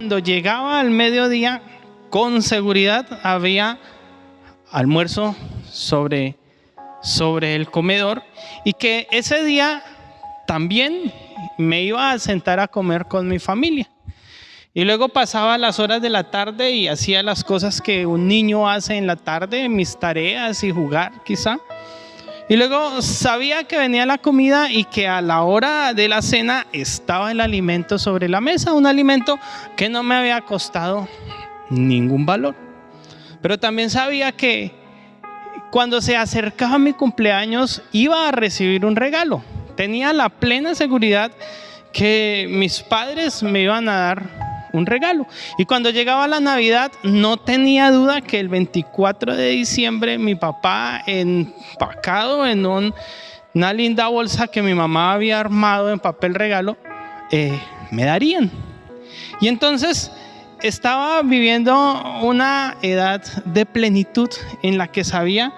cuando llegaba al mediodía, con seguridad había almuerzo sobre el comedor, y que ese día también me iba a sentar a comer con mi familia. Y luego pasaba las horas de la tarde y hacía las cosas que un niño hace en la tarde, mis tareas y jugar quizá. Y luego sabía que venía la comida y que a la hora de la cena estaba el alimento sobre la mesa, un alimento que no me había costado ningún valor. Pero también sabía que cuando se acercaba mi cumpleaños iba a recibir un regalo. Tenía la plena seguridad que mis padres me iban a dar un regalo. Y cuando llegaba la Navidad, no tenía duda que el 24 de diciembre mi papá, empacado en una linda bolsa que mi mamá había armado en papel regalo, me darían. Y entonces estaba viviendo una edad de plenitud en la que sabía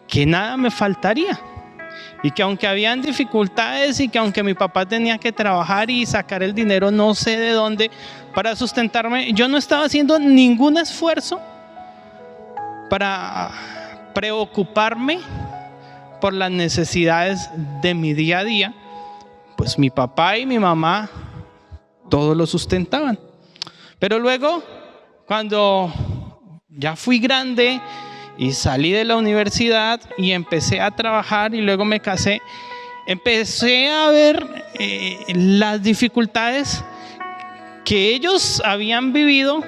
que nada me faltaría. Y que aunque habían dificultades y que aunque mi papá tenía que trabajar y sacar el dinero no sé de dónde para sustentarme, yo no estaba haciendo ningún esfuerzo para preocuparme por las necesidades de mi día a día, pues mi papá y mi mamá todo lo sustentaban. Pero luego, cuando ya fui grande y salí de la universidad y empecé a trabajar y luego me casé, empecé a ver las dificultades que ellos habían vivido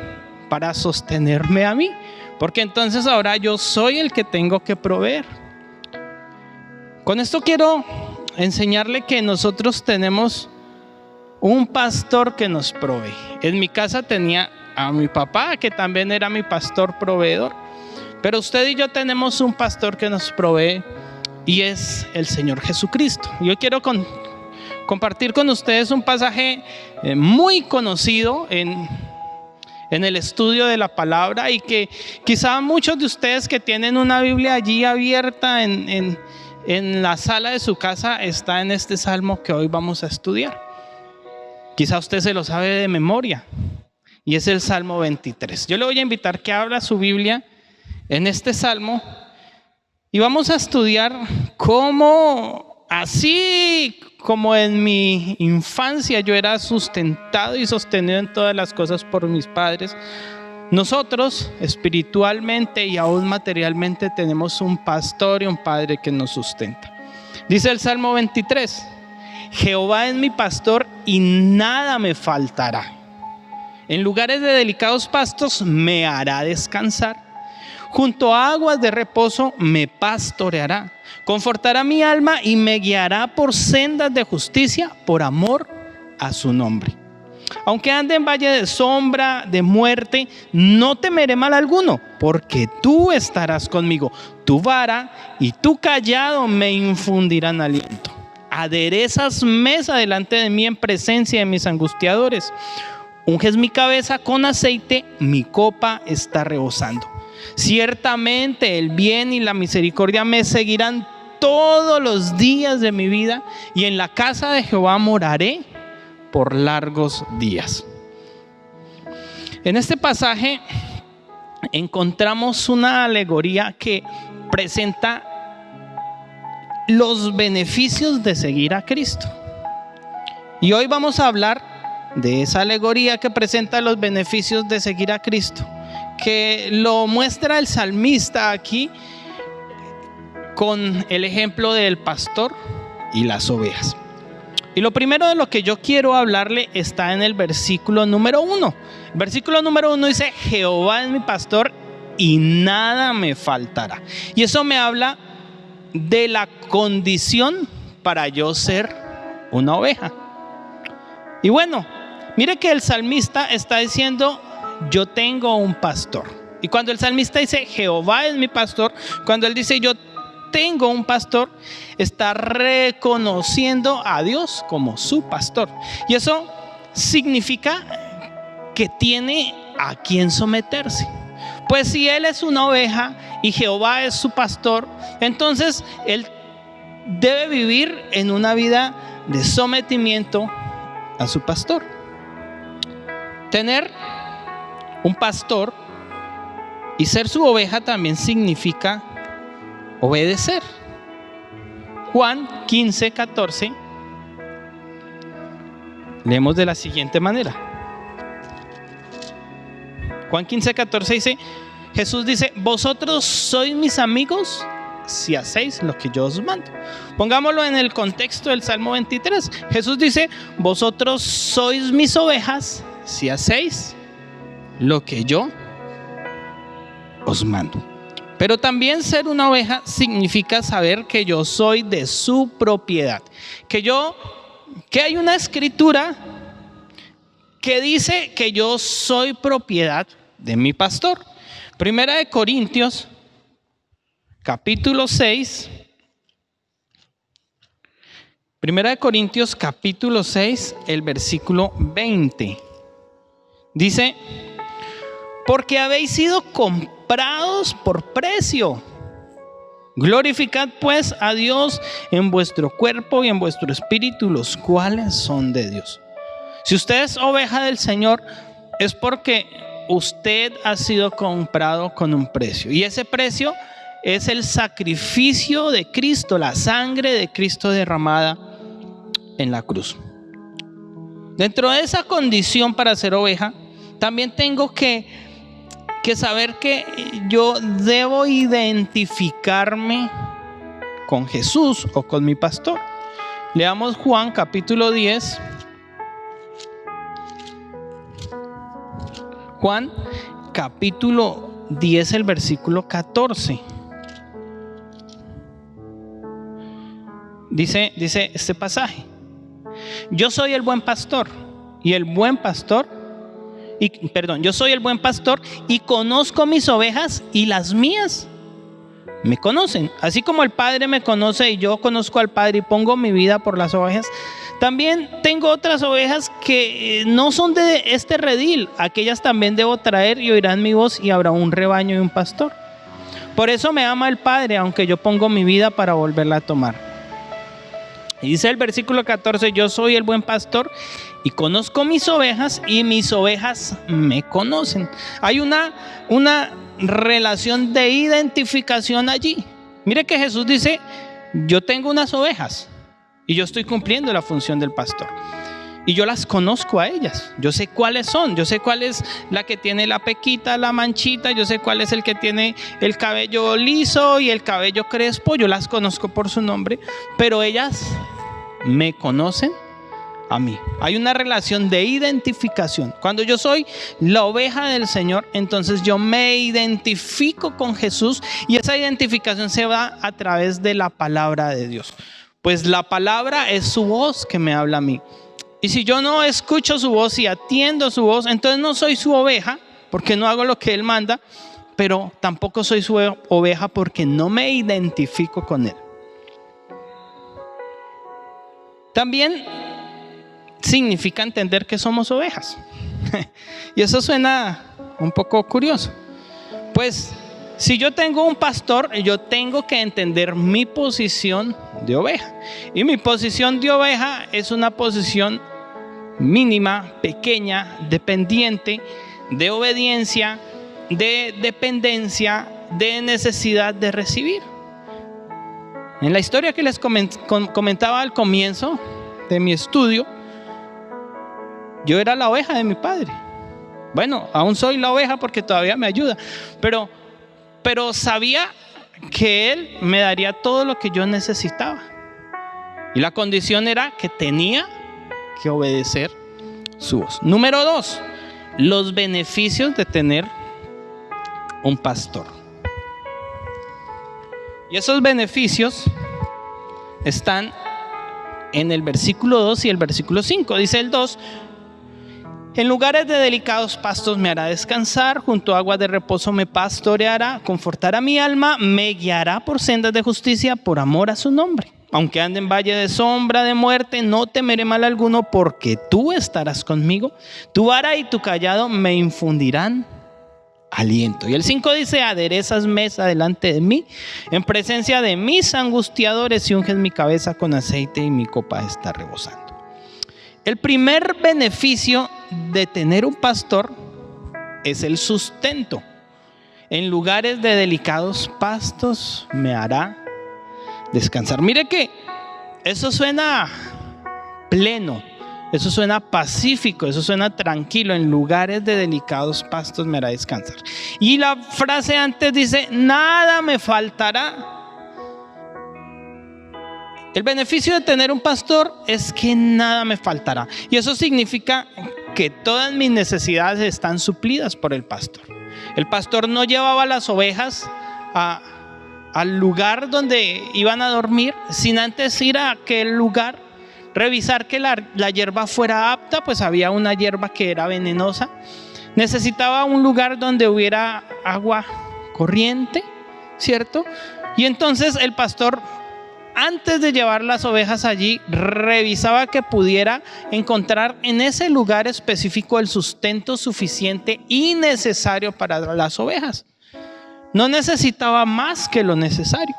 para sostenerme a mí, porque entonces ahora yo soy el que tengo que proveer. Con esto quiero enseñarle que nosotros tenemos un pastor que nos provee. En mi casa tenía a mi papá, que también era mi pastor proveedor, pero usted y yo tenemos un pastor que nos provee y es el Señor Jesucristo. Yo quiero compartir con ustedes un pasaje muy conocido en el estudio de la palabra, y que quizá muchos de ustedes que tienen una Biblia allí abierta en la sala de su casa está en este salmo que hoy vamos a estudiar. Quizá usted se lo sabe de memoria y es el Salmo 23. Yo le voy a invitar que abra su Biblia en este salmo y vamos a estudiar cómo, así como en mi infancia yo era sustentado y sostenido en todas las cosas por mis padres, nosotros espiritualmente y aún materialmente tenemos un pastor y un padre que nos sustenta. Dice el Salmo 23: Jehová es mi pastor y nada me faltará. En lugares de delicados pastos me hará descansar. Junto a aguas de reposo me pastoreará. Confortará mi alma y me guiará por sendas de justicia por amor a su nombre. Aunque ande en valle de sombra de muerte, no temeré mal alguno, porque tú estarás conmigo. Tu vara y tu cayado me infundirán aliento. Aderezas mesa delante de mí en presencia de mis angustiadores. Unges mi cabeza con aceite, mi copa está rebosando. Ciertamente el bien y la misericordia me seguirán todos los días de mi vida, y en la casa de Jehová moraré por largos días. En este pasaje encontramos una alegoría que presenta los beneficios de seguir a Cristo. Y hoy vamos a hablar de esa alegoría que presenta los beneficios de seguir a Cristo, que lo muestra el salmista aquí con el ejemplo del pastor y las ovejas. Y lo primero de lo que yo quiero hablarle está en el versículo número 1. El versículo número 1 dice: Jehová es mi pastor y nada me faltará. Y eso me habla de la condición para yo ser una oveja. Y bueno, mire que el salmista está diciendo: yo tengo un pastor. Y cuando el salmista dice Jehová es mi pastor, cuando él dice yo tengo un pastor, está reconociendo a Dios como su pastor. Y eso significa que tiene a quien someterse. Pues si él es una oveja y Jehová es su pastor, entonces él debe vivir en una vida de sometimiento a su pastor. Tener un pastor, y ser su oveja también significa obedecer. Juan 15:14 leemos de la siguiente manera. Juan 15:14 dice, Jesús dice, vosotros sois mis amigos si hacéis lo que yo os mando. Pongámoslo en el contexto del Salmo 23. Jesús dice, vosotros sois mis ovejas si hacéis lo que yo os mando. Pero también ser una oveja significa saber que yo soy de su propiedad. Que hay una escritura que dice que yo soy propiedad de mi pastor. Primera de Corintios, capítulo 6. Primera de Corintios, capítulo 6, el versículo 20. Dice, porque habéis sido comprados por precio. Glorificad pues a Dios en vuestro cuerpo y en vuestro espíritu, los cuales son de Dios. Si usted es oveja del Señor, es porque usted ha sido comprado con un precio. Y ese precio es el sacrificio de Cristo, la sangre de Cristo derramada en la cruz. Dentro de esa condición para ser oveja, también tengo que saber que yo debo identificarme con Jesús o con mi pastor. Leamos Juan capítulo 10. Juan capítulo 10, el versículo 14. Dice este pasaje: yo soy el buen pastor yo soy el buen pastor y conozco mis ovejas y las mías me conocen. Así como el Padre me conoce y yo conozco al Padre y pongo mi vida por las ovejas, también tengo otras ovejas que no son de este redil. Aquellas también debo traer y oirán mi voz y habrá un rebaño y un pastor. Por eso me ama el Padre, aunque yo pongo mi vida para volverla a tomar. Y dice el versículo 14, yo soy el buen pastor y conozco mis ovejas y mis ovejas me conocen. Hay una relación de identificación allí. Mire que Jesús dice, yo tengo unas ovejas y yo estoy cumpliendo la función del pastor. Y yo las conozco a ellas. Yo sé cuáles son. Yo sé cuál es la que tiene la pequita, la manchita. Yo sé cuál es el que tiene el cabello liso y el cabello crespo. Yo las conozco por su nombre. Pero ellas me conocen a mí. Hay una relación de identificación. Cuando yo soy la oveja del Señor, entonces yo me identifico con Jesús. Y esa identificación se va a través de la palabra de Dios. Pues la palabra es su voz que me habla a mí. Y si yo no escucho su voz y atiendo su voz, entonces no soy su oveja, porque no hago lo que Él manda, pero tampoco soy su oveja porque no me identifico con Él. También significa entender que somos ovejas. Y eso suena un poco curioso. Pues si yo tengo un pastor, yo tengo que entender mi posición de oveja. Y mi posición de oveja es una posición mínima, pequeña, dependiente, de obediencia, de dependencia, de necesidad de recibir. En la historia que les comentaba al comienzo de mi estudio, yo era la oveja de mi padre. Bueno, aún soy la oveja porque todavía me ayuda, pero sabía que Él me daría todo lo que yo necesitaba. Y la condición era que tenía que obedecer su voz. Número 2, los beneficios de tener un pastor. Y esos beneficios están en el versículo 2 y el versículo 5. Dice el 2: en lugares de delicados pastos me hará descansar, junto a aguas de reposo me pastoreará, confortará mi alma, me guiará por sendas de justicia por amor a su nombre. Aunque ande en valle de sombra de muerte, no temeré mal alguno, porque tú estarás conmigo. Tu vara y tu cayado me infundirán aliento. Y el 5 dice: aderezas mesa delante de mí, en presencia de mis angustiadores, y unges mi cabeza con aceite, y mi copa está rebosando. El primer beneficio de tener un pastor es el sustento. En lugares de delicados pastos me hará descansar. Mire que eso suena pleno, eso suena pacífico, eso suena tranquilo. En lugares de delicados pastos me hará descansar. Y la frase antes dice, nada me faltará. El beneficio de tener un pastor es que nada me faltará. Y eso significa que todas mis necesidades están suplidas por el pastor. El pastor no llevaba las ovejas al lugar donde iban a dormir sin antes ir a aquel lugar, revisar que la hierba fuera apta, pues había una hierba que era venenosa. Necesitaba un lugar donde hubiera agua corriente, ¿cierto? Y entonces el pastor, antes de llevar las ovejas allí, revisaba que pudiera encontrar en ese lugar específico el sustento suficiente y necesario para las ovejas. No necesitaba más que lo necesario.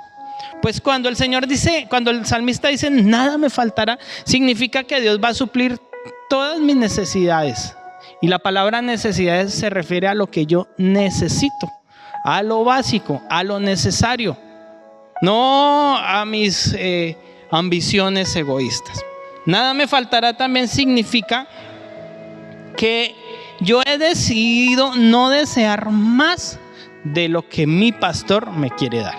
Pues cuando el salmista dice nada me faltará, significa que Dios va a suplir todas mis necesidades. Y la palabra necesidades se refiere a lo que yo necesito, a lo básico, a lo necesario. No a mis ambiciones egoístas. Nada me faltará también significa que yo he decidido no desear más de lo que mi pastor me quiere dar.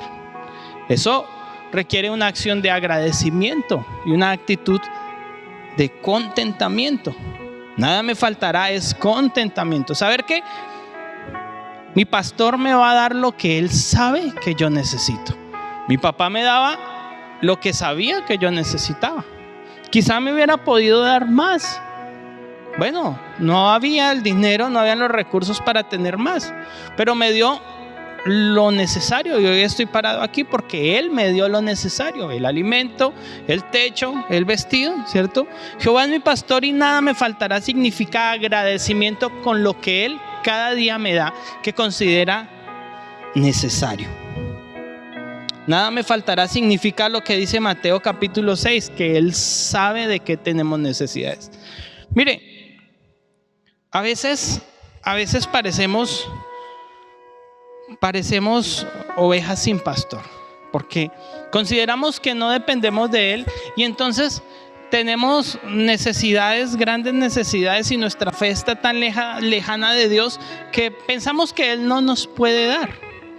Eso requiere una acción de agradecimiento y una actitud de contentamiento. Nada me faltará es contentamiento. Saber que mi pastor me va a dar lo que él sabe que yo necesito. Mi papá me daba lo que sabía que yo necesitaba. Quizá me hubiera podido dar más. Bueno, no había el dinero, no habían los recursos para tener más. Pero me dio lo necesario y hoy estoy parado aquí porque Él me dio lo necesario. El alimento, el techo, el vestido, ¿cierto? Jehová es mi pastor y nada me faltará significa agradecimiento con lo que Él cada día me da, que considera necesario. Nada me faltará significa lo que dice Mateo capítulo 6, que Él sabe de qué tenemos necesidades. Mire, a veces parecemos ovejas sin pastor, porque consideramos que no dependemos de Él y entonces tenemos necesidades, grandes necesidades, y nuestra fe está tan lejana de Dios que pensamos que Él no nos puede dar,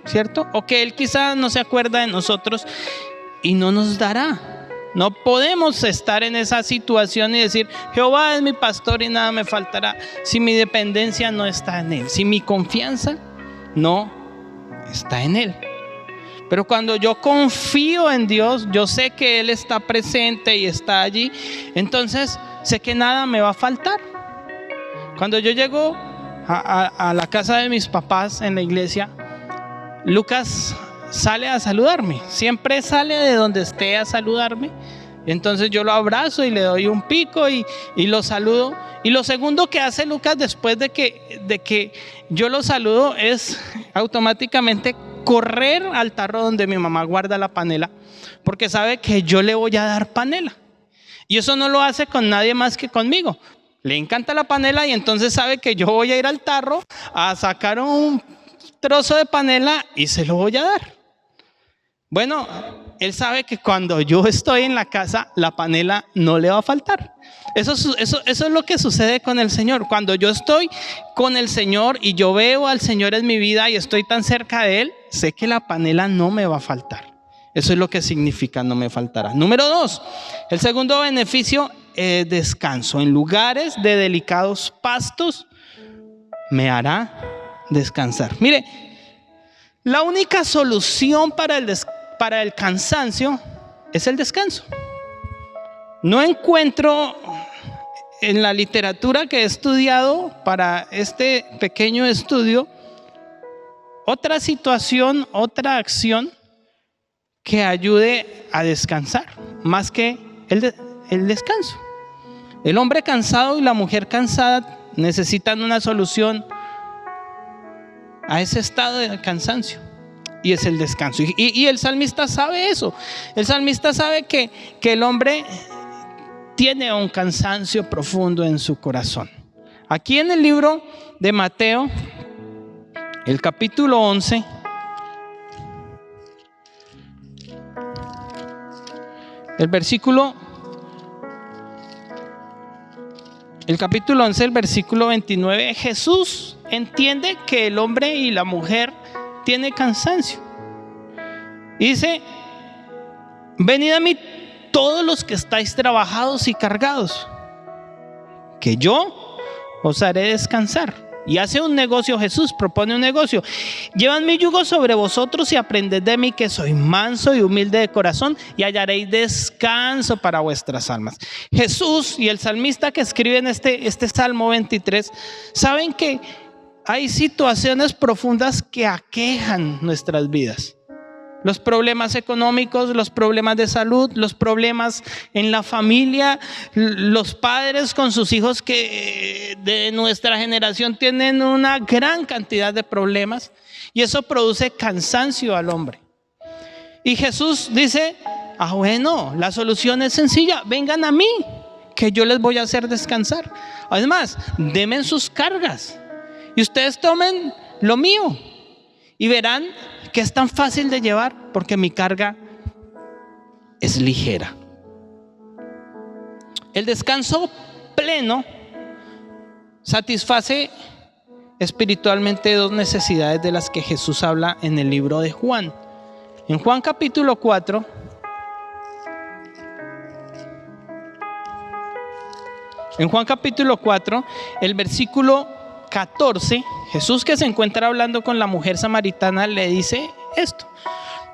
¿cierto? O que Él quizás no se acuerda de nosotros y no nos dará. No podemos estar en esa situación y decir Jehová es mi pastor y nada me faltará, si mi dependencia no está en Él, si mi confianza no está en Él. Pero cuando yo confío en Dios, yo sé que Él está presente y está allí, entonces sé que nada me va a faltar. Cuando yo llego a la casa de mis papás en la iglesia, Lucas sale a saludarme, siempre sale de donde esté a saludarme. Entonces yo lo abrazo y le doy un pico y lo saludo. Y lo segundo que hace Lucas después de que yo lo saludo es automáticamente correr al tarro donde mi mamá guarda la panela, porque sabe que yo le voy a dar panela. Y eso no lo hace con nadie más que conmigo. Le encanta la panela y entonces sabe que yo voy a ir al tarro a sacar un trozo de panela y se lo voy a dar. Bueno, Él sabe que cuando yo estoy en la casa, la panela no le va a faltar. Eso es lo que sucede con el Señor. Cuando yo estoy con el Señor y yo veo al Señor en mi vida y estoy tan cerca de Él, sé que la panela no me va a faltar. Eso es lo que significa no me faltará. Número 2, el segundo beneficio es descanso. En lugares de delicados pastos me hará descansar. Mire, la única solución para el cansancio es el descanso. No encuentro en la literatura que he estudiado para este pequeño estudio otra situación, otra acción que ayude a descansar más que el descanso. El hombre cansado y la mujer cansada necesitan una solución a ese estado de cansancio, y es el descanso. Y el salmista sabe eso. El salmista sabe que el hombre tiene un cansancio profundo en su corazón. Aquí en el libro de Mateo, el capítulo 11, el capítulo 11, el versículo 29, Jesús entiende que el hombre y la mujer tienen cansancio. Y dice: venid a mí todos los que estáis trabajados y cargados, que yo os haré descansar. Y hace un negocio Jesús, propone un negocio. Llevad mi yugo sobre vosotros y aprended de mí, que soy manso y humilde de corazón, y hallaréis descanso para vuestras almas. Jesús y el salmista que escribe en este Salmo 23 saben que hay situaciones profundas que aquejan nuestras vidas. Los problemas económicos, los problemas de salud, los problemas en la familia, los padres con sus hijos que de nuestra generación tienen una gran cantidad de problemas, y eso produce cansancio al hombre. Y Jesús dice: bueno, la solución es sencilla, vengan a mí, que yo les voy a hacer descansar. Además, denme sus cargas y ustedes tomen lo mío y verán que es tan fácil de llevar, porque mi carga es ligera. El descanso pleno satisface espiritualmente dos necesidades de las que Jesús habla en el libro de Juan. En Juan capítulo 4, el versículo 14, Jesús, que se encuentra hablando con la mujer samaritana, le dice esto: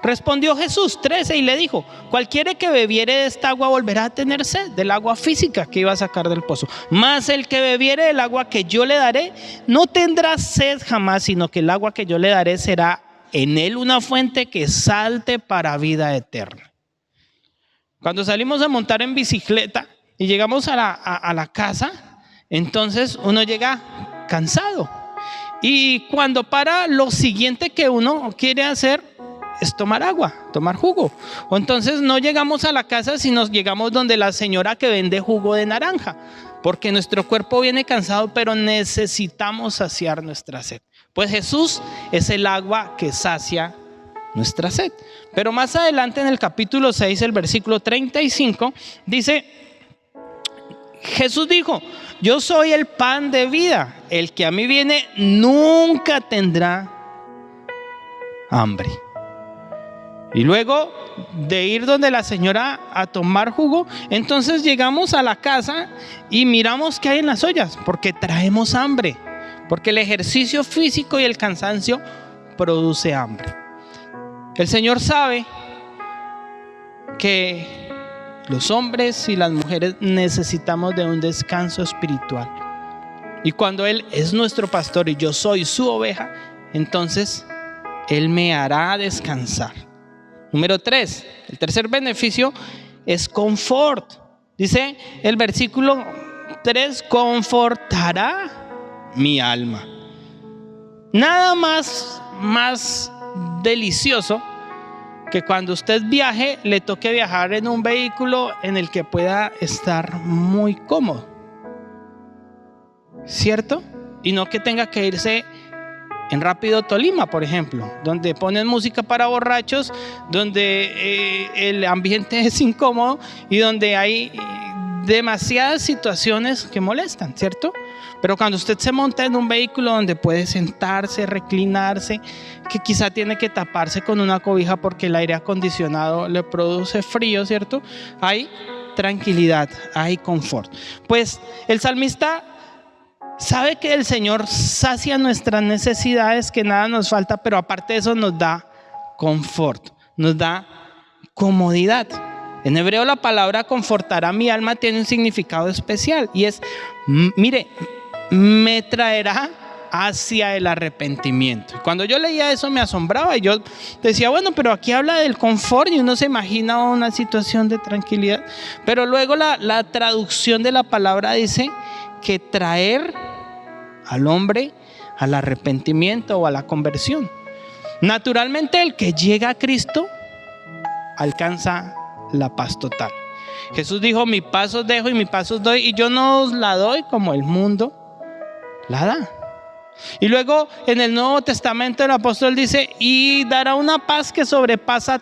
respondió Jesús 13 y le dijo: cualquiera que bebiere de esta agua volverá a tener sed, del agua física que iba a sacar del pozo. Mas el que bebiere del agua que yo le daré no tendrá sed jamás, sino que el agua que yo le daré será en él una fuente que salte para vida eterna. Cuando salimos a montar en bicicleta y llegamos a la casa, entonces uno llega cansado, y cuando para, lo siguiente que uno quiere hacer es tomar agua, tomar jugo. O entonces no llegamos a la casa, sino llegamos donde la señora que vende jugo de naranja, porque nuestro cuerpo viene cansado, pero necesitamos saciar nuestra sed. Pues Jesús es el agua que sacia nuestra sed. Pero más adelante, en el capítulo 6, el versículo 35, dice: Jesús dijo: yo soy el pan de vida, el que a mí viene nunca tendrá hambre. Y luego de ir donde la señora a tomar jugo, entonces llegamos a la casa y miramos qué hay en las ollas, porque traemos hambre, porque el ejercicio físico y el cansancio produce hambre. El Señor sabe que los hombres y las mujeres necesitamos de un descanso espiritual. Y cuando Él es nuestro pastor y yo soy su oveja, entonces Él me hará descansar. Número 3, el tercer beneficio es confort. Dice el versículo 3: confortará mi alma. Nada más delicioso que cuando usted viaje, le toque viajar en un vehículo en el que pueda estar muy cómodo, ¿cierto? Y no que tenga que irse en Rápido Tolima, por ejemplo, donde ponen música para borrachos, donde el ambiente es incómodo y donde hay demasiadas situaciones que molestan, ¿cierto? Pero cuando usted se monta en un vehículo donde puede sentarse, reclinarse, que quizá tiene que taparse con una cobija porque el aire acondicionado le produce frío, ¿cierto? Hay tranquilidad, hay confort. Pues el salmista sabe que el Señor sacia nuestras necesidades, que nada nos falta, pero aparte de eso nos da confort, nos da comodidad. En hebreo la palabra confortará mi alma tiene un significado especial y es, mire, me traerá hacia el arrepentimiento. Cuando yo leía eso me asombraba y yo decía, bueno, pero aquí habla del confort y uno se imagina una situación de tranquilidad, pero luego la traducción de la palabra dice que traer al hombre al arrepentimiento o a la conversión. Naturalmente el que llega a Cristo alcanza la paz total. Jesús dijo: mi paz os dejo y mi paz os doy, y yo no os la doy como el mundo la da. Y luego en el Nuevo Testamento el apóstol dice, y dará una paz que sobrepasa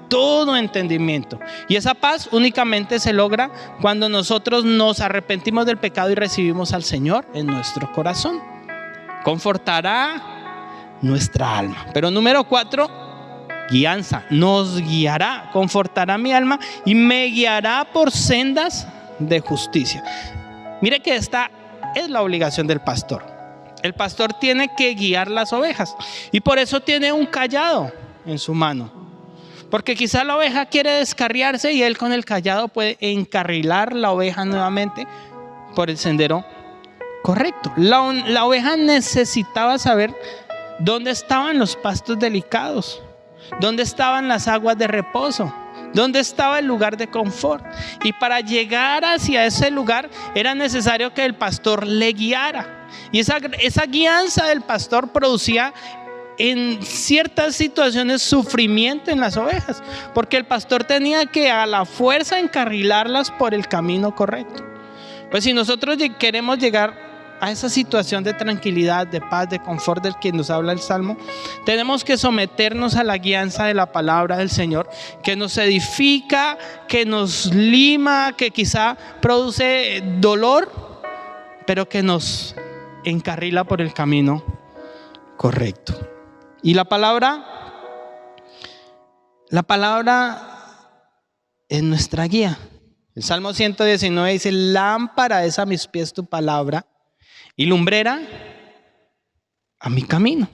todo entendimiento. Y esa paz únicamente se logra cuando nosotros nos arrepentimos del pecado y recibimos al Señor en nuestro corazón. Confortará nuestra alma. Pero número 4, guianza. Nos guiará, confortará mi alma y me guiará por sendas de justicia. Mire que esta es la obligación del pastor. El pastor tiene que guiar las ovejas y por eso tiene un cayado en su mano. Porque quizá la oveja quiere descarriarse y él con el cayado puede encarrilar la oveja nuevamente por el sendero correcto. La oveja necesitaba saber dónde estaban los pastos delicados, dónde estaban las aguas de reposo, dónde estaba el lugar de confort. Y para llegar hacia ese lugar era necesario que el pastor le guiara. Y esa guianza del pastor producía en ciertas situaciones sufrimiento en las ovejas, porque el pastor tenía que a la fuerza encarrilarlas por el camino correcto. Pues si nosotros queremos llegar a esa situación de tranquilidad, de paz, de confort del que nos habla el Salmo, tenemos que someternos a la guianza de la palabra del Señor, que nos edifica, que nos lima, que quizá produce dolor, pero que nos encarrila por el camino correcto. Y la palabra es nuestra guía. El Salmo 119 dice, lámpara es a mis pies tu palabra y lumbrera a mi camino.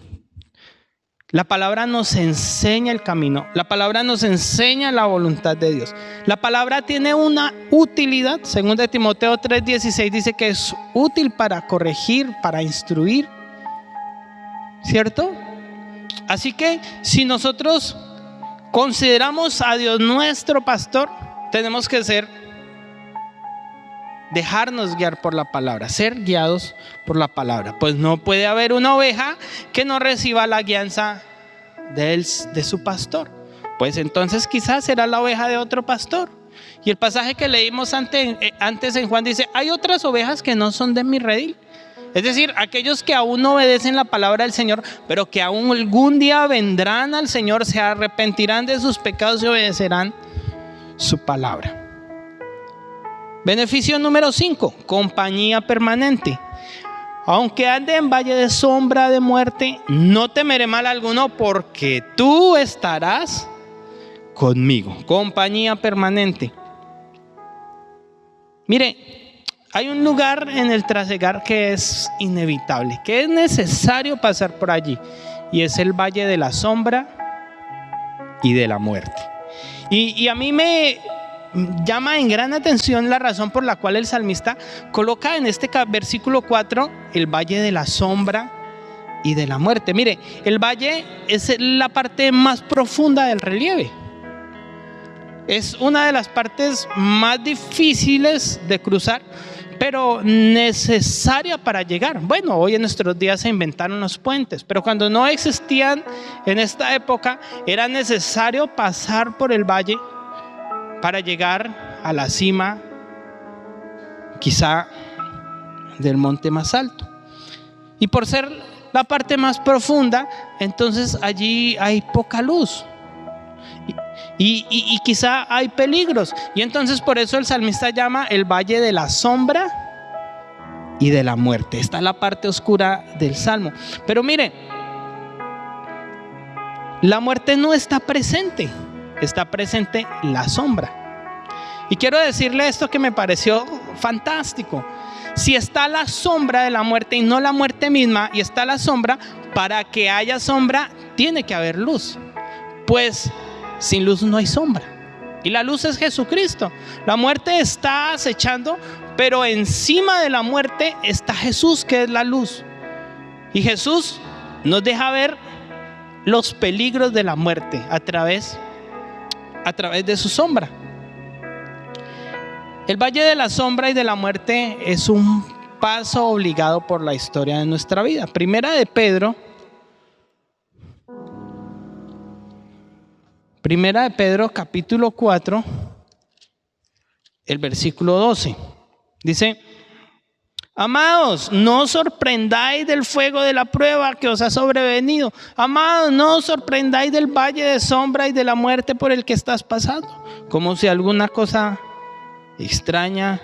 La palabra nos enseña el camino. La palabra nos enseña la voluntad de Dios. La palabra tiene una utilidad. Según de Timoteo 3:16 dice que es útil para corregir, para instruir. ¿Cierto? Así que si nosotros consideramos a Dios nuestro pastor, tenemos que dejarnos guiar por la palabra, ser guiados por la palabra. Pues no puede haber una oveja que no reciba la guianza de su pastor. Pues entonces quizás será la oveja de otro pastor. Y el pasaje que leímos antes en Juan dice, hay otras ovejas que no son de mi redil. Es decir, aquellos que aún no obedecen la palabra del Señor, pero que aún algún día vendrán al Señor, se arrepentirán de sus pecados y obedecerán su palabra. Beneficio número 5, compañía permanente. Aunque ande en valle de sombra de muerte, no temeré mal alguno, porque tú estarás conmigo. Compañía permanente. Mire, hay un lugar en el trasegar que es inevitable, que es necesario pasar por allí, y es el valle de la sombra y de la muerte. Y a mí me llama en gran atención la razón por la cual el salmista coloca en este versículo 4 el valle de la sombra y de la muerte. Mire, el valle es la parte más profunda del relieve. Es una de las partes más difíciles de cruzar, pero necesaria para llegar. Bueno, hoy en nuestros días se inventaron los puentes, pero cuando no existían en esta época, era necesario pasar por el valle para llegar a la cima, quizá del monte más alto. Y por ser la parte más profunda, entonces allí hay poca luz. Y quizá hay peligros. Y entonces por eso el salmista llama el valle de la sombra y de la muerte. Esta es la parte oscura del salmo. Pero mire, la muerte no está presente. Está presente la sombra. Y quiero decirle esto que me pareció fantástico. Si está la sombra de la muerte y no la muerte misma, y está la sombra, para que haya sombra tiene que haber luz. Pues sin luz no hay sombra. Y la luz es Jesucristo. La muerte está acechando, pero encima de la muerte está Jesús, que es la luz. Y Jesús nos deja ver los peligros de la muerte a través de su sombra. El valle de la sombra y de la muerte es un paso obligado por la historia de nuestra vida. Primera de Pedro capítulo 4, el versículo 12. Dice: Amados, no os sorprendáis del fuego de la prueba que os ha sobrevenido. Amados, no os sorprendáis del valle de sombra y de la muerte por el que estás pasando, como si alguna cosa extraña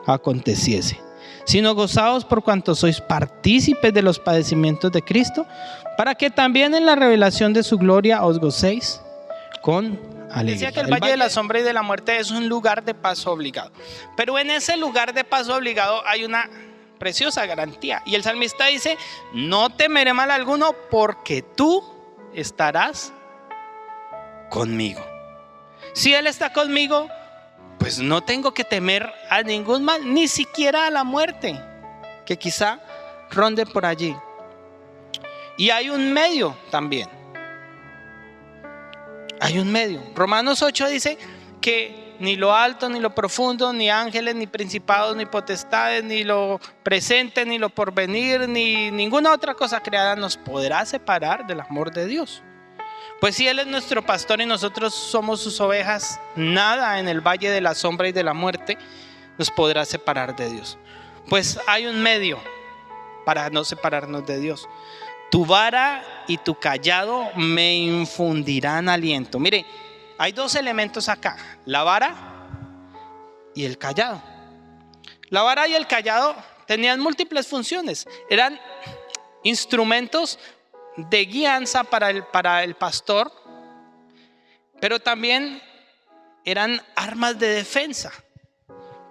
aconteciese, sino gozaos por cuanto sois partícipes de los padecimientos de Cristo, para que también en la revelación de su gloria os gocéis con alegría. Decía que el valle de la sombra y de la muerte es un lugar de paso obligado, pero en ese lugar de paso obligado hay una preciosa garantía, y el salmista dice: no temeré mal alguno, porque tú estarás conmigo. Si Él está conmigo, pues no tengo que temer a ningún mal, ni siquiera a la muerte que quizá ronde por allí. Y hay un medio también. Hay un medio. Romanos 8 dice que ni lo alto, ni lo profundo, ni ángeles, ni principados, ni potestades, ni lo presente, ni lo porvenir, ni ninguna otra cosa creada nos podrá separar del amor de Dios. Pues si Él es nuestro pastor y nosotros somos sus ovejas, nada en el valle de la sombra y de la muerte nos podrá separar de Dios. Pues hay un medio para no separarnos de Dios. Tu vara y tu callado me infundirán aliento. Mire, hay dos elementos acá: la vara y el callado. La vara y el callado tenían múltiples funciones. Eran instrumentos de guianza para el pastor, pero también eran armas de defensa.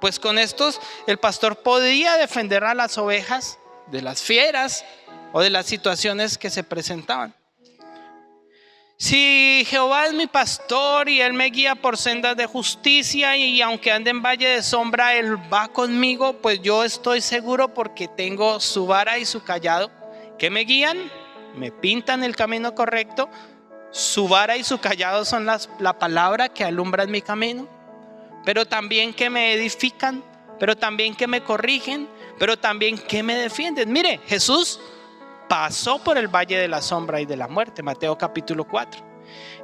Pues con estos el pastor podía defender a las ovejas de las fieras o de las situaciones que se presentaban. Si Jehová es mi pastor y Él me guía por sendas de justicia, y aunque ande en valle de sombra, Él va conmigo, pues yo estoy seguro, porque tengo su vara y su callado que me guían, me pintan el camino correcto. Su vara y su callado son la palabra que alumbra mi camino, pero también que me edifican, pero también que me corrigen, pero también que me defienden. Mire, Jesús pasó por el valle de la sombra y de la muerte, Mateo capítulo 4,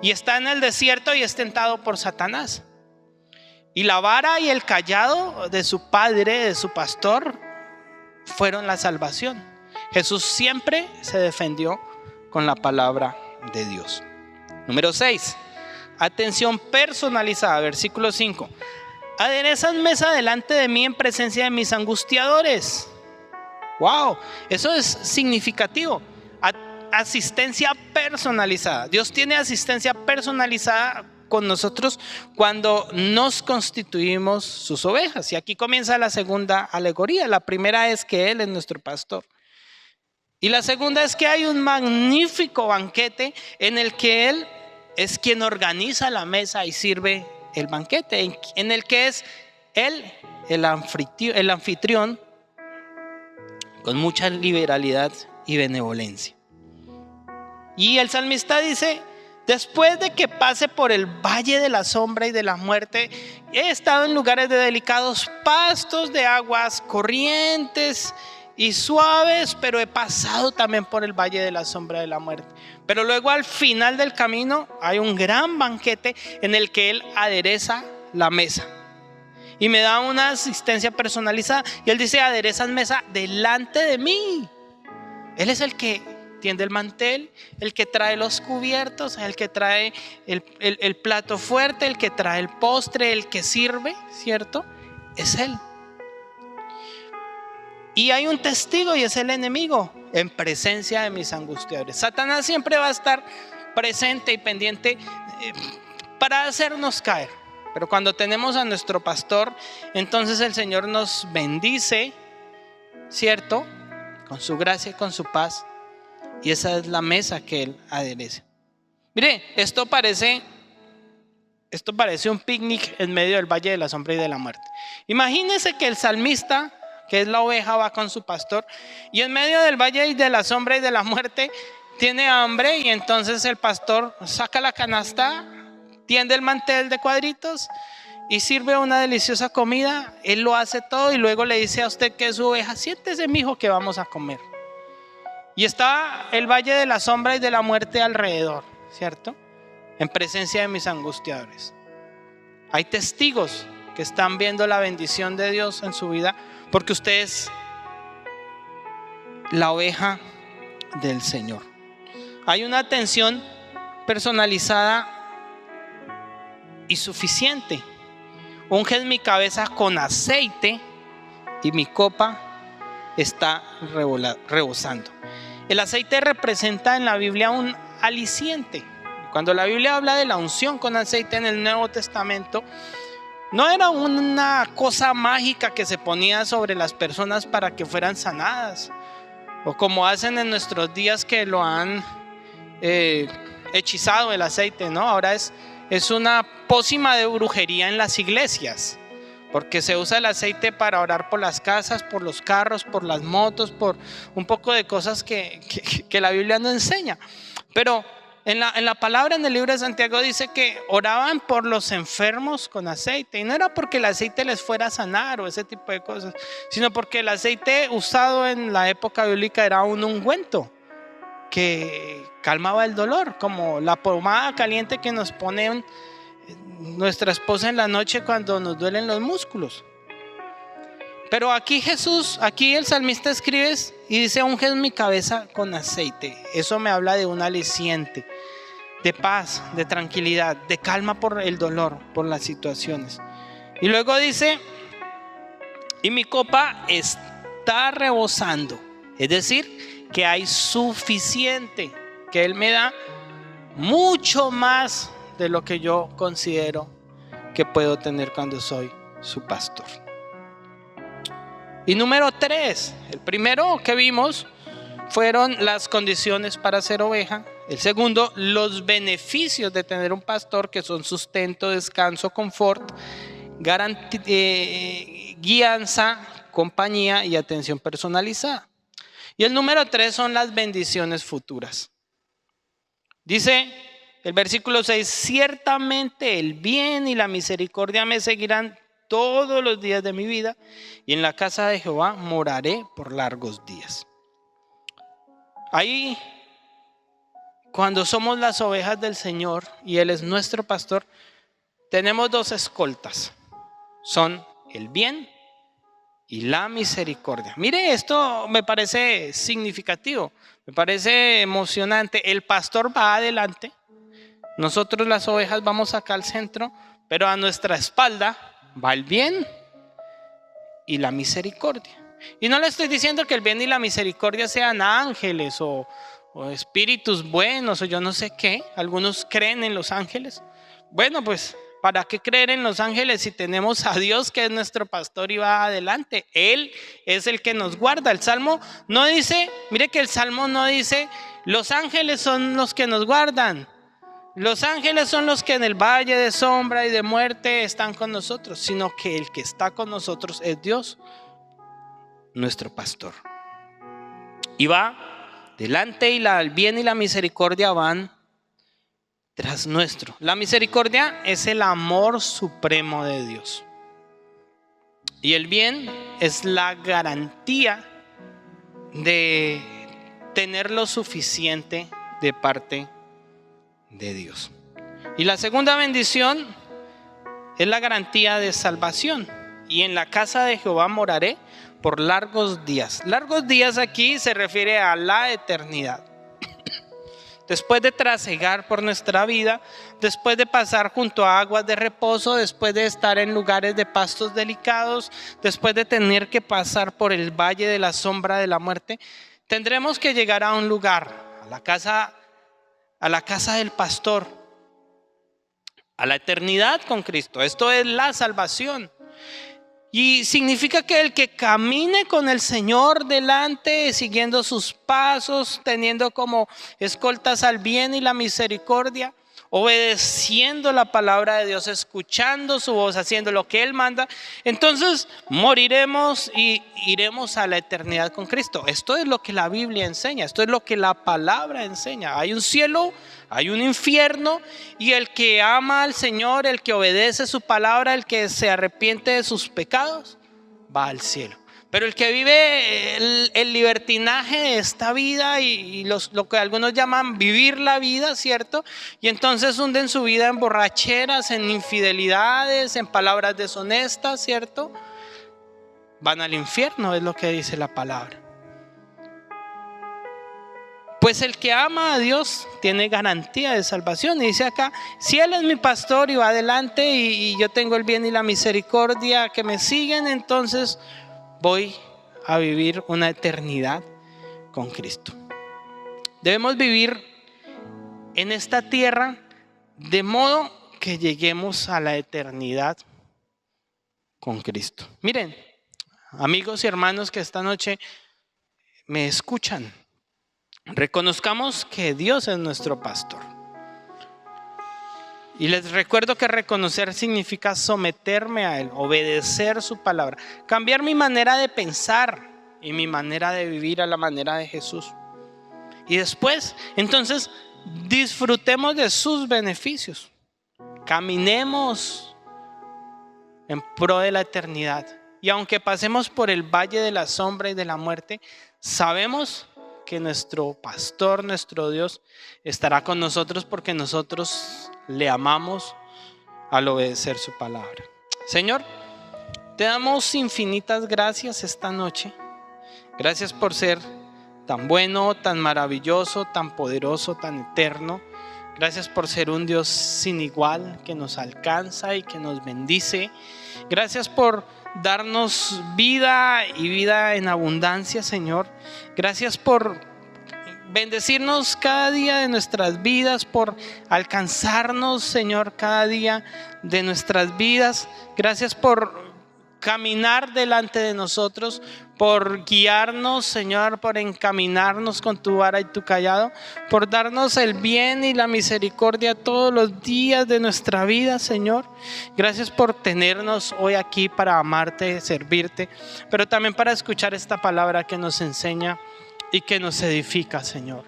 y está en el desierto y es tentado por Satanás. Y la vara y el callado de su padre, de su pastor, fueron la salvación. Jesús siempre se defendió con la palabra de Dios. Número 6, atención personalizada, versículo 5. Aderezas mesa delante de mí en presencia de mis angustiadores. Wow, eso es significativo. Asistencia personalizada. Dios tiene asistencia personalizada con nosotros cuando nos constituimos sus ovejas. Y aquí comienza la segunda alegoría. La primera es que Él es nuestro pastor. Y la segunda es que hay un magnífico banquete en el que Él es quien organiza la mesa y sirve el banquete, en el que es Él el anfitrión, con mucha liberalidad y benevolencia. Y el salmista dice: después de que pase por el valle de la sombra y de la muerte, he estado en lugares de delicados pastos, de aguas corrientes y suaves, pero he pasado también por el valle de la sombra de la muerte. Pero luego al final del camino hay un gran banquete en el que Él adereza la mesa y me da una asistencia personalizada. Y Él dice: aderezas mesa delante de mí. Él es el que tiende el mantel, el que trae los cubiertos, el que trae el plato fuerte, el que trae el postre, el que sirve, ¿cierto? Es Él. Y hay un testigo, y es el enemigo, en presencia de mis angustiadores. Satanás siempre va a estar presente y pendiente para hacernos caer. Pero cuando tenemos a nuestro pastor, entonces el Señor nos bendice, ¿cierto? Con su gracia y con su paz. Y esa es la mesa que Él adereza. Mire, esto parece un picnic en medio del valle de la sombra y de la muerte. Imagínese que el salmista, que es la oveja, va con su pastor, y en medio del valle de la sombra y de la muerte tiene hambre, y entonces el pastor saca la canasta, tiende el mantel de cuadritos y sirve una deliciosa comida. Él lo hace todo y luego le dice a usted que es su oveja: siéntese, mijo, que vamos a comer. Y está el valle de la sombra y de la muerte alrededor, ¿cierto? En presencia de mis angustiadores. Hay testigos que están viendo la bendición de Dios en su vida, porque usted es la oveja del Señor. Hay una atención personalizada y suficiente. Unges mi cabeza con aceite y mi copa está rebosando. El aceite representa en la Biblia un aliciente. Cuando la Biblia habla de la unción con aceite en el Nuevo Testamento, no era una cosa mágica que se ponía sobre las personas para que fueran sanadas, o como hacen en nuestros días que lo han hechizado el aceite, ¿no? Ahora es una pócima de brujería en las iglesias, porque se usa el aceite para orar por las casas, por los carros, por las motos, por un poco de cosas que la Biblia no enseña. Pero en la palabra, en el libro de Santiago, dice que oraban por los enfermos con aceite. Y no era porque el aceite les fuera a sanar o ese tipo de cosas, sino porque el aceite usado en la época bíblica era un ungüento que calmaba el dolor, como la pomada caliente que nos pone nuestra esposa en la noche cuando nos duelen los músculos. Pero aquí el salmista escribe y dice: unges mi cabeza con aceite. Eso me habla de un aliciente, de paz, de tranquilidad, de calma por el dolor, por las situaciones. Y luego dice: y mi copa está rebosando. Es decir, que hay suficiente, que Él me da mucho más de lo que yo considero que puedo tener cuando soy su pastor. Y número 3, el primero que vimos fueron las condiciones para ser oveja. El segundo, los beneficios de tener un pastor, que son sustento, descanso, confort, guianza, compañía y atención personalizada. Y el número 3 son las bendiciones futuras. Dice el versículo 6: ciertamente el bien y la misericordia me seguirán todos los días de mi vida, y en la casa de Jehová moraré por largos días. Ahí, cuando somos las ovejas del Señor y Él es nuestro pastor, tenemos dos escoltas: son el bien y la misericordia. Mire, esto me parece significativo, me parece emocionante. El pastor va adelante, nosotros las ovejas vamos acá al centro, pero a nuestra espalda va el bien y la misericordia. Y no le estoy diciendo que el bien y la misericordia sean ángeles o espíritus buenos o yo no sé qué. Algunos creen en los ángeles. Bueno, pues ¿para qué creer en los ángeles si tenemos a Dios, que es nuestro pastor y va adelante? Él es el que nos guarda. El Salmo no dice, mire que el Salmo no dice: los ángeles son los que nos guardan, los ángeles son los que en el valle de sombra y de muerte están con nosotros, sino que el que está con nosotros es Dios, nuestro pastor. Y va delante, y el bien y la misericordia van tras nuestro. La misericordia es el amor supremo de Dios, y el bien es la garantía de tener lo suficiente de parte de Dios. Y la segunda bendición es la garantía de salvación. Y en la casa de Jehová moraré por largos días. Largos días aquí se refiere a la eternidad. Después de trasegar por nuestra vida, después de pasar junto a aguas de reposo, después de estar en lugares de pastos delicados, después de tener que pasar por el valle de la sombra de la muerte, tendremos que llegar a un lugar, a la casa del pastor, a la eternidad con Cristo. Esto es la salvación. Y significa que el que camine con el Señor delante, siguiendo sus pasos, teniendo como escoltas al bien y la misericordia, obedeciendo la palabra de Dios, escuchando su voz, haciendo lo que Él manda, entonces moriremos y iremos a la eternidad con Cristo. Esto es lo que la Biblia enseña, esto es lo que la palabra enseña. Hay un cielo, hay un infierno, y el que ama al Señor, el que obedece su palabra, el que se arrepiente de sus pecados, va al cielo. Pero el que vive el libertinaje de esta vida y lo que algunos llaman vivir la vida, ¿cierto? Y entonces hunden su vida en borracheras, en infidelidades, en palabras deshonestas, ¿cierto? Van al infierno, es lo que dice la palabra. Pues el que ama a Dios tiene garantía de salvación. Y dice acá, si Él es mi pastor y va adelante y yo tengo el bien y la misericordia que me siguen, entonces voy a vivir una eternidad con Cristo. Debemos vivir en esta tierra de modo que lleguemos a la eternidad con Cristo. Miren, amigos y hermanos que esta noche me escuchan, reconozcamos que Dios es nuestro pastor. Y les recuerdo que reconocer significa someterme a Él, obedecer su palabra, cambiar mi manera de pensar y mi manera de vivir a la manera de Jesús. Y después, entonces, disfrutemos de sus beneficios. Caminemos en pro de la eternidad. Y aunque pasemos por el valle de la sombra y de la muerte, sabemos que nuestro pastor, nuestro Dios, estará con nosotros porque nosotros le amamos al obedecer su palabra. Señor, te damos infinitas gracias esta noche. Gracias por ser tan bueno, tan maravilloso, tan poderoso, tan eterno. Gracias por ser un Dios sin igual que nos alcanza y que nos bendice. Gracias por darnos vida y vida en abundancia, Señor. Gracias por bendecirnos cada día de nuestras vidas, por alcanzarnos, Señor, cada día de nuestras vidas. Gracias por caminar delante de nosotros, por guiarnos, Señor, por encaminarnos con tu vara y tu cayado, por darnos el bien y la misericordia todos los días de nuestra vida, Señor. Gracias por tenernos hoy aquí para amarte, servirte, pero también para escuchar esta palabra que nos enseña y que nos edifica, Señor.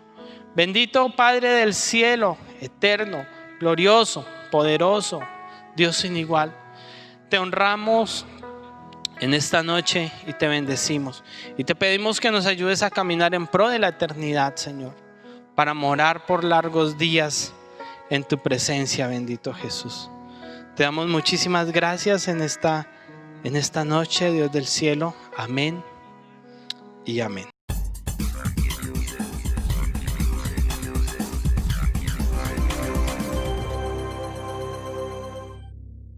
Bendito Padre del cielo, eterno, glorioso, poderoso, Dios sin igual. Te honramos en esta noche y te bendecimos. Y te pedimos que nos ayudes a caminar en pro de la eternidad, Señor, para morar por largos días en tu presencia, bendito Jesús. Te damos muchísimas gracias en esta noche, Dios del cielo. Amén y amén.